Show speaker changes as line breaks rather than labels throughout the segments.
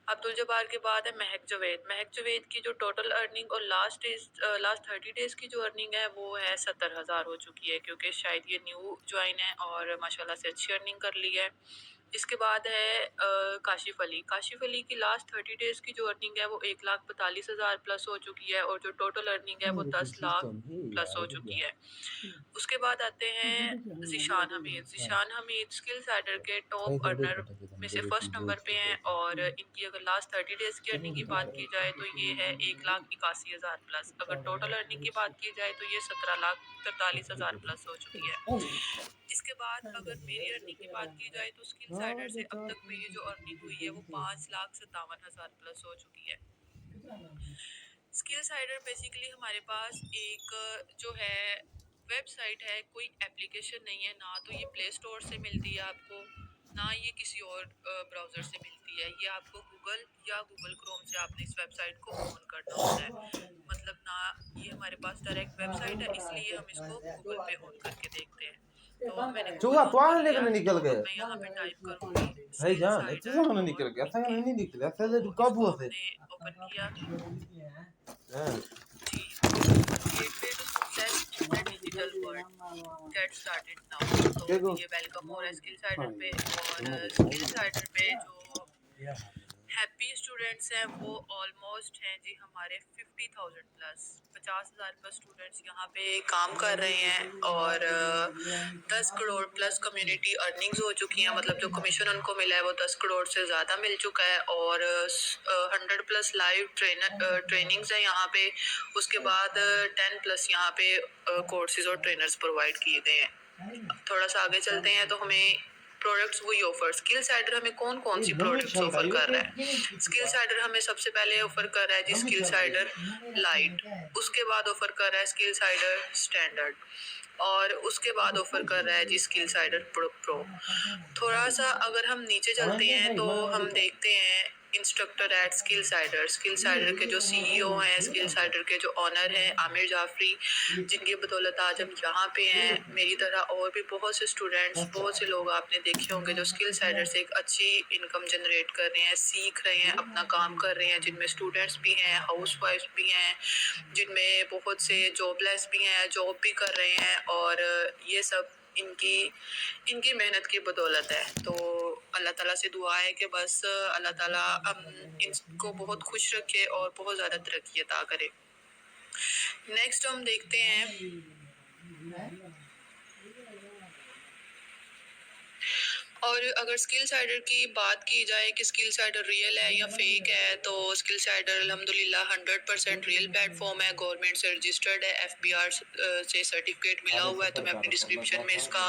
अब्दुल जब्बार के बाद है महक जवेद। महक जवेद की जो टोटल अर्निंग और लास्ट 30 डेज़ की जो अर्निंग है वो है 70,000 हो चुकी है, क्योंकि शायद ये न्यू ज्वाइन है और माशाल्लाह से अच्छी अर्निंग कर ली है। इसके बाद है काशिफ अली। काशिफ अली की लास्ट 30 डेज़ की जो अर्निंग है वो 1,42,000 प्लस हो चुकी है और जो टोटल अर्निंग है वो 10 लाख प्लस हो चुकी है। उसके बाद आते हैं ज़ीशान हमीद। ज़ीशान हमीद स्किल्स एडर के टॉप अर्नर में से फर्स्ट नंबर पे हैं और इनकी अगर लास्ट 30 डेज़ की अर्निंग की बात की जाए तो ये है 1,81,000 प्लस। अगर टोटल अर्निंग की बात की जाए तो ये 17,43,000 प्लस हो चुकी है। इसके बाद अगर मेरी अर्निंग की बात की जाए तो स्किल साइडर से अब तक मेरी जो अर्निंग हुई है वो 5,57,000 प्लस हो चुकी है। स्किल साइडर बेसिकली हमारे पास एक जो है वेबसाइट है, कोई एप्लीकेशन नहीं है, ना तो ये प्ले स्टोर से मिलती है आपको, ना ये किसी और ब्राउज़र से मिलती है। ये आपको गूगल या गूगल क्रोम से आपने इस वेबसाइट को ऑन करना होता है। मतलब ना ये हमारे पास डायरेक्ट वेबसाइट है, इसलिए हम इसको गूगल पे ऑन करके देखते हैं। तो मैंने
चूहा
गूगल ऑन
तो
कर
आने
लिया,
लेकर निकल
तो
गए
अब मैं यहाँ पे टाइप करूँगी
भाई
स्किल
जान इतने
साइडर
सामने निकल
डॉट
गया ऐसा
पीके।
नहीं निकला ऐसा
तो
तो काबू
इसको
से
हमने ओपन किया
हां
जी। Gateway to success in the digital world, get started now. तो
देखो
ये वेलकम हो रहा है स्किल साइडर पे। और स्किल साइडर पे जो हैप्पी स्टूडेंट्स हैं वो ऑलमोस्ट हैं जी हमारे 50,000 प्लस, 50,000 प्लस स्टूडेंट्स यहाँ पे काम कर रहे हैं और 10 करोड़ प्लस कम्युनिटी अर्निंग्स हो चुकी हैं। मतलब जो कमीशन उनको मिला है वो 10 करोड़ से ज़्यादा मिल चुका है और 100 प्लस लाइव ट्रेनिंग्स हैं यहाँ पे। उसके बाद 10 प्लस यहाँ पे कोर्सेज और ट्रेनर्स प्रोवाइड किए गए हैं। थोड़ा सा आगे चलते हैं तो हमें प्रोडक्ट्स वही ऑफर स्किल साइडर हमें कौन कौन सी प्रोडक्ट्स ऑफर कर रहा है। स्किल साइडर हमें सबसे पहले ऑफर कर रहा है जी स्किल साइडर लाइट। उसके बाद ऑफर कर रहा है स्किल साइडर स्टैंडर्ड और उसके बाद ऑफर कर रहा है जी स्किल साइडर प्रो। थोड़ा सा अगर हम नीचे चलते हैं तो हम देखते हैं instructor at Skill cider. Skill Sider के जो सीईओ हैं, स्किल साइडर के जो ऑनर हैं आमिर जाफरी, जिनकी बदौलत आज हम यहाँ पे हैं। मेरी तरह और भी बहुत से स्टूडेंट्स, बहुत से लोग आपने देखे होंगे जो स्किल साइडर से एक अच्छी इनकम जनरेट कर रहे हैं, सीख रहे हैं, अपना काम कर रहे हैं, जिनमें स्टूडेंट्स भी हैं, हाउस वाइफ भी हैं, जिनमें बहुत से जॉबलेस भी हैं, जॉब भी कर रहे हैं। और ये सब इनकी इनकी मेहनत की बदौलत है। तो अल्लाह ताला से दुआ है कि बस अल्लाह ताला इनको बहुत खुश रखे और बहुत ज़्यादा तरक्की अता करे। नेक्स्ट हम देखते हैं और अगर स्किल साइडर की बात की जाए कि स्किल साइडर रियल है या फेक है, तो स्किल साइडर अल्हम्दुलिल्लाह 100% रियल प्लेटफॉर्म है। गवर्नमेंट से रजिस्टर्ड है, FBR से सर्टिफिकेट मिला हुआ है। तो मैं अपनी डिस्क्रिप्शन में इसका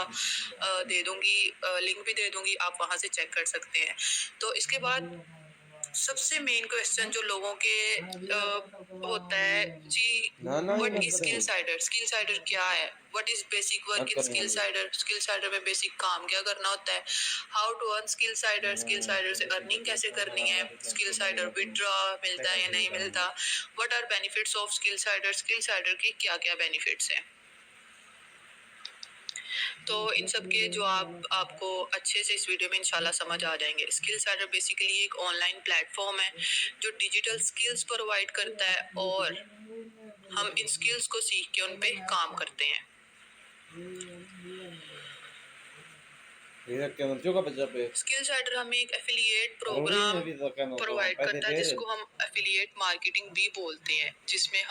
दे दूंगी, लिंक भी दे दूंगी, आप वहाँ से चेक कर सकते हैं। तो इसके बाद सबसे मेन क्वेश्चन जो लोगों के होता है जी, what is skill cider. Skill sider क्या है, what is basic work in skill cider. Skill sider में बेसिक काम क्या करना होता है, how to earn skill cider, skill sider से अर्निंग कैसे करनी है, स्किल साइडर विड्रॉ मिलता है या नहीं मिलता, what are benefits of skill cider, skill Sider के क्या क्या बेनिफिट्स हैं। तो इन सब के जो आपको अच्छे से इस वीडियो में इंशाल्लाह समझ आ जाएंगे। स्किल साइडर बेसिकली एक ऑनलाइन प्लेटफॉर्म है जो डिजिटल स्किल्स प्रोवाइड करता है और हम इन स्किल्स को सीख के उन पे काम करते हैं। स्किल साइडर हमें एक एफिलिएट प्रोग्राम प्रोवाइड करता है जिसको हम एफिलिएट मार्केटिंग भी बोलते हैं, जिसमें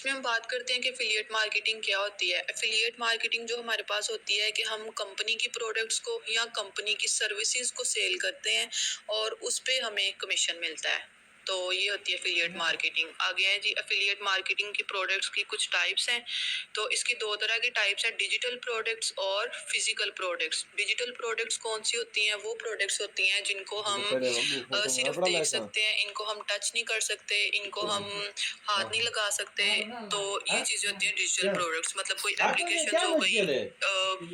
हम बात करते हैं कि एफिलिएट मार्केटिंग क्या होती है। एफिलिएट मार्केटिंग जो हमारे पास होती है कि हम कंपनी की प्रोडक्ट्स को या कंपनी की सर्विसेज को सेल करते हैं और उस पे हमें कमीशन मिलता है। तो ये होती है एफिलिएट मार्केटिंग। आगे है जी एफिलिएट मार्केटिंग की प्रोडक्ट्स की कुछ टाइप्स हैं। तो इसकी दो तरह की टाइप्स हैं, डिजिटल प्रोडक्ट्स और फिजिकल प्रोडक्ट्स। डिजिटल प्रोडक्ट्स कौन सी होती हैं, वो प्रोडक्ट्स होती हैं जिनको हम सिर्फ देख सकते हैं, इनको हम टच नहीं कर सकते, इनको हम हाथ नहीं लगा सकते। तो ये चीज़ें होती हैं डिजिटल प्रोडक्ट्स। मतलब कोई एप्लीकेशन हो गई,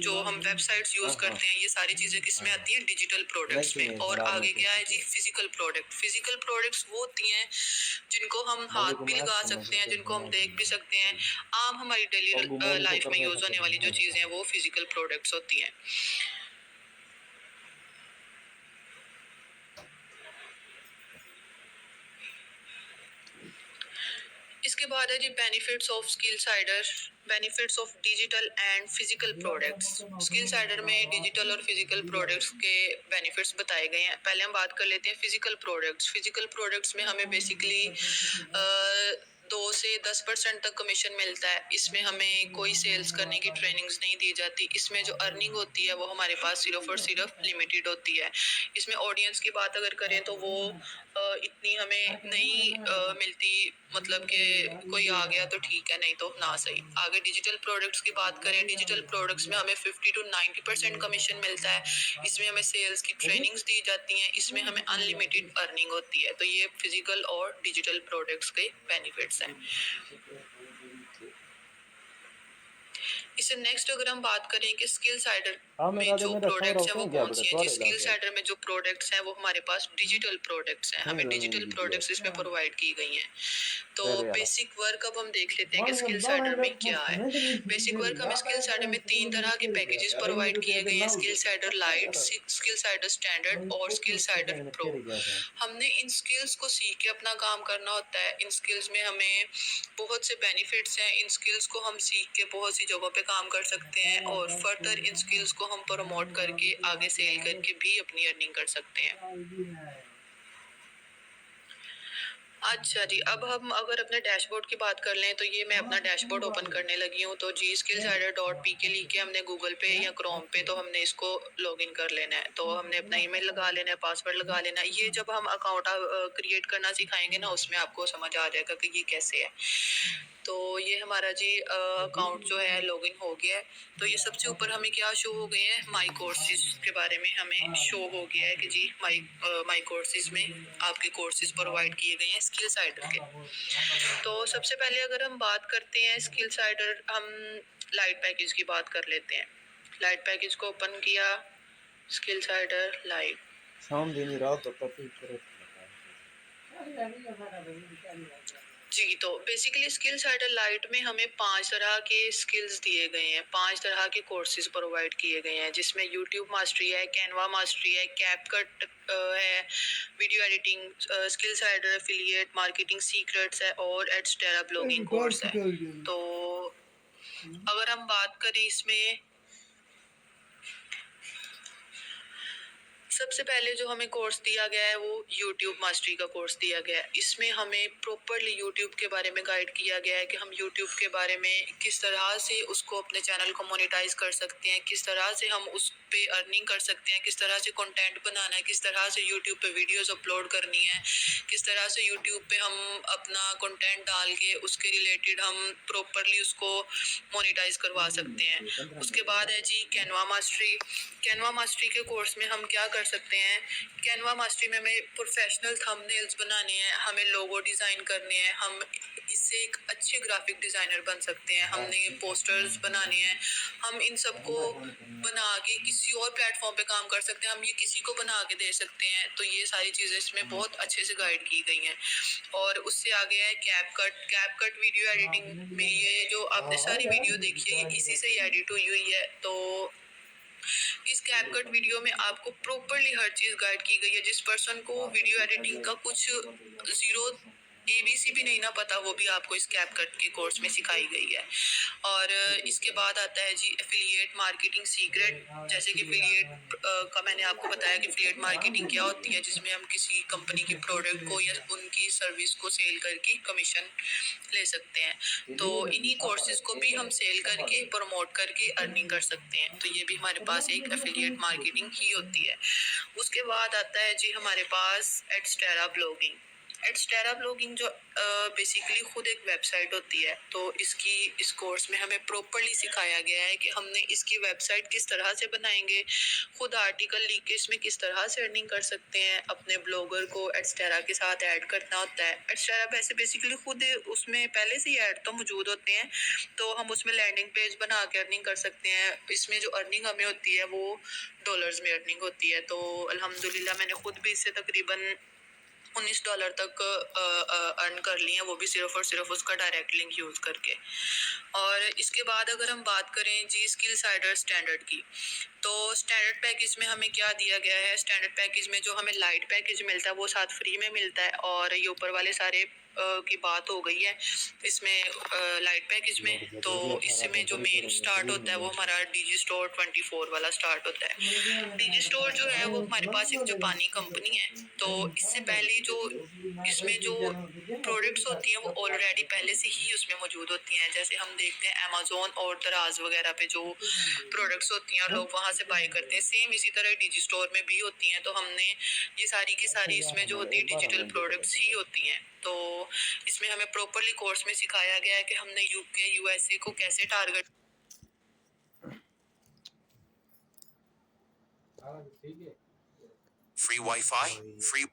जो हम वेबसाइट्स यूज़ करते हैं, ये सारी चीज़ें किस में आती हैं, डिजिटल प्रोडक्ट्स में। और आगे क्या है जी फिजिकल प्रोडक्ट। फिजिकल प्रोडक्ट्स वो होती हैं जिनको हम हाथ भी लगा सकते हैं, जिनको हम देख भी सकते हैं। आम हमारी डेली लाइफ में यूज़ होने वाली जो चीज़ें हैं वो फिजिकल प्रोडक्ट्स होती हैं। इसके बाद है जी benefits of skill sider, benefits of digital and physical products. Skill sider में डिजिटल और फिजिकल प्रोडक्ट्स के बेनिफिट्स बताए गए हैं। पहले हम बात कर लेते हैं फिजिकल प्रोडक्ट्स। फिजिकल प्रोडक्ट्स में हमें बेसिकली 2 से 10% तक कमीशन मिलता है। इसमें हमें कोई सेल्स करने की ट्रेनिंग्स नहीं दी जाती। इसमें जो अर्निंग होती है वो हमारे पास सिर्फ और सिर्फ लिमिटेड होती है। इसमें ऑडियंस की बात अगर करें तो वो इतनी हमें नहीं मिलती, मतलब कि कोई आ गया तो ठीक है, नहीं तो ना सही। आगे डिजिटल प्रोडक्ट्स की बात करें, डिजिटल प्रोडक्ट्स में हमें 50 to 90% कमीशन मिलता है। इसमें हमें सेल्स की ट्रेनिंग्स दी जाती हैं। इसमें हमें अनलिमिटेड अर्निंग होती है। तो ये फिजिकल और डिजिटल प्रोडक्ट्स के बेनिफिट्स हैं। इससे नेक्स्ट अगर हम बात करें कि स्किल साइडर में जो प्रोडक्ट्स हैं वो कौन सी हैं, जी स्किल साइडर में जो प्रोडक्ट्स हैं वो हमारे पास डिजिटल प्रोडक्ट्स हैं। हमें डिजिटल प्रोडक्ट्स इसमें प्रोवाइड की गई हैं। तो बेसिक वर्क अब हम देख लेते हैं कि स्किल साइडर में क्या है। बेसिक वर्क हमें स्किल साइडर में 3 तरह के पैकेजेस प्रोवाइड किए गए हैं, skill cider light, skill cider standard और स्किल साइडर प्रो। हमने इन स्किल्स को सीख के अपना काम करना होता है। इन स्किल्स में हमें बहुत से बेनिफिट्स हैं। इन स्किल्स को हम सीख के बहुत सी जगहों पे काम कर सकते हैं और फर्दर इन स्किल्स को हम प्रमोट करके आगे सेल करके भी अपनी अर्निंग कर सकते हैं। अच्छा जी, अब हम अगर अपने डैशबोर्ड की बात कर लें तो ये मैं अपना डैशबोर्ड ओपन करने लगी हूँ। तो जी skillsider.p लिख के हमने गूगल पे या क्रोम पे तो हमने इसको लॉगिन कर लेना है। तो हमने अपना ईमेल लगा लेना है, पासवर्ड लगा लेना है। ये जब हम अकाउंट क्रिएट करना सिखाएंगे ना, उसमें आपको समझ आ जाएगा कि ये कैसे है। तो ये हमारा जी अकाउंट जो है लॉगिन हो गया है। तो ये सबसे ऊपर हमें क्या शो हो गए हैं, माई कोर्सेज के बारे में हमें शो हो गया है कि जी माई कोर्सेज में आपके कोर्सेज प्रोवाइड किए गए हैं स्किल साइडर के। तो सबसे पहले अगर हम बात करते हैं स्किल साइडर, हम लाइट पैकेज की बात कर लेते हैं। लाइट पैकेज को ओपन किया, स्किल साइडर लाइट।
शाम दिन ही रात तक
जी, तो बेसिकली स्किल साइडर लाइट में हमें 5 तरह के स्किल्स दिए गए हैं, 5 तरह के कोर्सेज प्रोवाइड किए गए हैं, जिसमें यूट्यूब मास्टरी है, कैनवा मास्टरी है, कैपकट है, video editing, skill cider affiliate marketing secrets है और एडस्टेरा ब्लॉगिंग कोर्स है। तो अगर हम बात करें इसमें सबसे पहले जो हमें कोर्स दिया गया है वो यूट्यूब मास्टरी का कोर्स दिया गया है। इसमें हमें प्रॉपरली यूट्यूब के बारे में गाइड किया गया है कि हम यूट्यूब के बारे में किस तरह से उसको अपने चैनल को मोनेटाइज कर सकते हैं, किस तरह से हम उस पे अर्निंग कर सकते हैं, किस तरह से कंटेंट बनाना है, किस तरह से यूट्यूब पे वीडियोस अपलोड करनी है, किस तरह से यूट्यूब पे हम अपना कंटेंट डाल के उसके रिलेटेड हम प्रॉपरली उसको मोनेटाइज करवा सकते हैं। उसके बाद है जी कैनवा मास्टरी। कैनवा मास्टरी के कोर्स में हम क्या कर सकते हैं, कैनवा मास्टरी में हमें प्रोफेशनल थंबनेल्स बनाने हैं, हमें लोगो डिज़ाइन करने हैं, हम इससे एक अच्छे ग्राफिक डिज़ाइनर बन सकते हैं, हमने पोस्टर्स बनाने हैं, हम इन सबको बना के किसी और प्लेटफॉर्म पे काम कर सकते हैं, हम ये किसी को बना के दे सकते हैं। तो ये सारी चीज़ें इसमें बहुत अच्छे से गाइड की गई हैं। और उससे आगे है कैपकट वीडियो एडिटिंग में ये जो आपने सारी वीडियो देखी है ये इसी से ही एडिट हुई हुई है। तो इस कैपकट वीडियो में आपको प्रॉपरली हर चीज़ गाइड की गई है। जिस पर्सन को वीडियो एडिटिंग का कुछ जीरो ABC भी नहीं ना पता, वो भी आपको इस कैपकट के कोर्स में सिखाई गई है। और इसके बाद आता है जी एफिलिएट मार्केटिंग सीक्रेट। जैसे कि एफिलिएट का मैंने आपको बताया कि एफिलिएट मार्केटिंग क्या होती है, जिसमें हम किसी कंपनी की प्रोडक्ट को या उनकी सर्विस को सेल करके कमीशन ले सकते हैं। तो इन्हीं कोर्सेज को भी हम सेल करके प्रमोट करके अर्निंग कर सकते हैं। तो ये भी हमारे पास एक एफिलिएट मार्केटिंग ही होती है। उसके बाद आता है जी हमारे पास एडस्टेरा ब्लॉगिंग। एडस्टेरा ब्लॉगिंग जो बेसिकली खुद एक वेबसाइट होती है। तो इस कोर्स में हमें प्रॉपरली सिखाया गया है कि हमने इसकी वेबसाइट किस तरह से बनाएंगे, खुद आर्टिकल लिख के इसमें किस तरह से अर्निंग कर सकते हैं, अपने ब्लॉगर को एडस्टेरा के साथ ऐड करना होता है। एडस्टेरा वैसे बेसिकली खुद उसमें पहले से ही ऐड तो मौजूद होते हैं, तो हम उसमें लैंडिंग पेज बना के अर्निंग कर सकते हैं। इसमें जो अर्निंग हमें होती है वो डॉलर्स में अर्निंग होती है। तो अल्हम्दुलिल्लाह मैंने खुद भी इससे तकरीबन $19 तक अर्न कर लिए हैं, वो भी सिर्फ और सिर्फ उसका डायरेक्ट लिंक यूज़ करके। और इसके बाद अगर हम बात करें जी स्किल साइडर स्टैंडर्ड की, तो स्टैंडर्ड पैकेज में हमें क्या दिया गया है, स्टैंडर्ड पैकेज में जो हमें लाइट पैकेज मिलता है वो साथ फ्री में मिलता है, और ये ऊपर वाले सारे की बात हो गई है इसमें लाइट पैकेज में। तो इसमें जो मेन स्टार्ट होता है वो हमारा डीजी स्टोर 24 वाला स्टार्ट होता है। डीजी स्टोर जो है वो हमारे पास एक जापानी कंपनी है। तो इससे पहले जो इसमें जो प्रोडक्ट्स होती हैं वो ऑलरेडी पहले से ही उसमें मौजूद होती हैं। जैसे हम देखते हैं अमेजोन और दराज वगैरह पे जो प्रोडक्ट्स होती हैं लोग वहाँ से बाय करते हैं, सेम इसी तरह डीजी स्टोर में भी होती हैं। तो हमने ये सारी की सारी इसमें जो होती है डिजिटल प्रोडक्ट्स ही होती हैं। तो इसमें हमें प्रॉपरली कोर्स में सिखाया गया है कि हमने यूके यूएसए को कैसे टारगेट।
free Wi-Fi, free